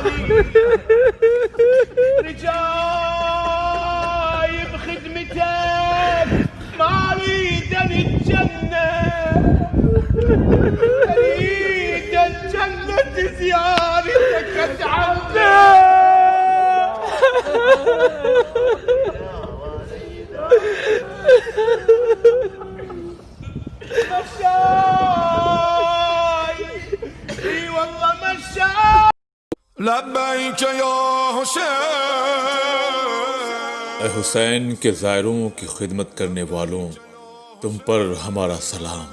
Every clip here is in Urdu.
غالي رجاي بخدمتك ما اريد الجنة، اريد الجنة زيارتك اتعلم. مشاي اي والله مشاي. لبیک یا حسین، اے حسین کے زائروں کی خدمت کرنے والوں، تم پر ہمارا سلام۔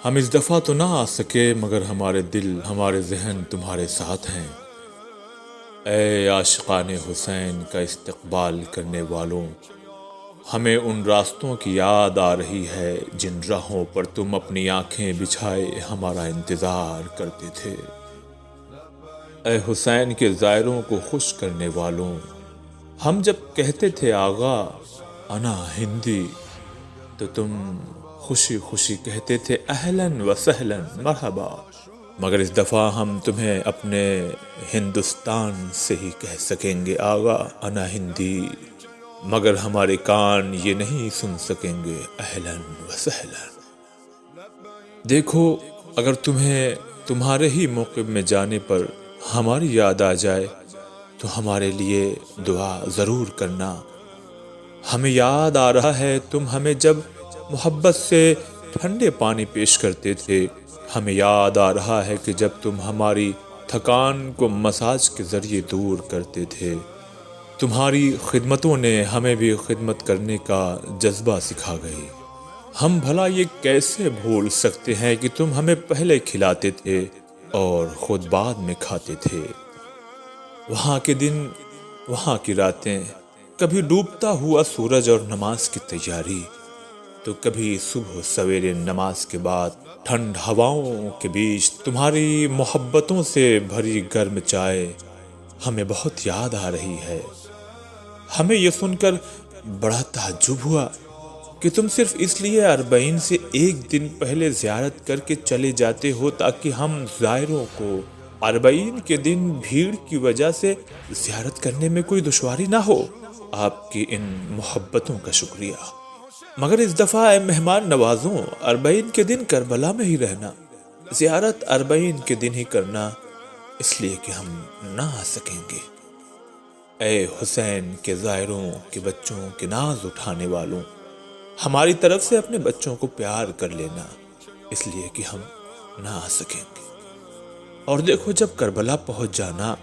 ہم اس دفعہ تو نہ آ سکے مگر ہمارے دل ہمارے ذہن تمہارے ساتھ ہیں۔ اے عاشقان حسین کا استقبال کرنے والوں، ہمیں ان راستوں کی یاد آ رہی ہے جن راہوں پر تم اپنی آنکھیں بچھائے ہمارا انتظار کرتے تھے۔ اے حسین کے زائروں کو خوش کرنے والوں، ہم جب کہتے تھے آغا انا ہندی تو تم خوشی خوشی کہتے تھے اہلاً و سہلاً مرحبا، مگر اس دفعہ ہم تمہیں اپنے ہندوستان سے ہی کہہ سکیں گے آغا انا ہندی، مگر ہمارے کان یہ نہیں سن سکیں گے اہلاً و سہلاً۔ دیکھو اگر تمہیں تمہارے ہی موقف میں جانے پر ہماری یاد آ جائے تو ہمارے لیے دعا ضرور کرنا۔ ہمیں یاد آ رہا ہے تم ہمیں جب محبت سے ٹھنڈے پانی پیش کرتے تھے، ہمیں یاد آ رہا ہے کہ جب تم ہماری تھکان کو مساج کے ذریعے دور کرتے تھے۔ تمہاری خدمتوں نے ہمیں بھی خدمت کرنے کا جذبہ سکھا گئی۔ ہم بھلا یہ کیسے بھول سکتے ہیں کہ تم ہمیں پہلے کھلاتے تھے اور خود بعد میں کھاتے تھے۔ وہاں کے دن، وہاں کی راتیں، کبھی ڈوبتا ہوا سورج اور نماز کی تیاری، تو کبھی صبح سویرے نماز کے بعد ٹھنڈ ہواؤں کے بیچ تمہاری محبتوں سے بھری گرم چائے ہمیں بہت یاد آ رہی ہے۔ ہمیں یہ سن کر بڑا تعجب ہوا کہ تم صرف اس لیے 40 سے ایک دن پہلے زیارت کر کے چلے جاتے ہو تاکہ ہم زائروں کو 40 کے دن بھیڑ کی وجہ سے زیارت کرنے میں کوئی دشواری نہ ہو۔ آپ کی ان محبتوں کا شکریہ، مگر اس دفعہ اے مہمان نوازوں 40 کے دن کربلا میں ہی رہنا، زیارت 40 کے دن ہی کرنا، اس لیے کہ ہم نہ آ سکیں گے۔ اے حسین کے زائروں کے بچوں کے ناز اٹھانے والوں، ہماری طرف سے اپنے بچوں کو پیار کر لینا، اس لیے کہ ہم نہ آ سکیں گے۔ اور دیکھو جب کربلا پہنچ جانا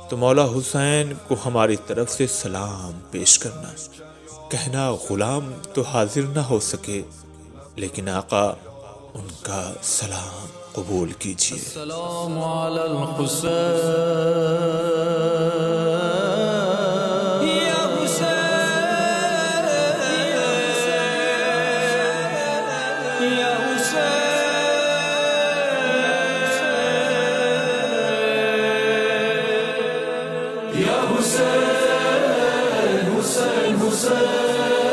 تو مولا حسین کو ہماری طرف سے سلام پیش کرنا، کہنا غلام تو حاضر نہ ہو سکے لیکن آقا ان کا سلام قبول کیجیے۔ السلام علی الحسین یا حسین یا حسین یا حسین حسین حسین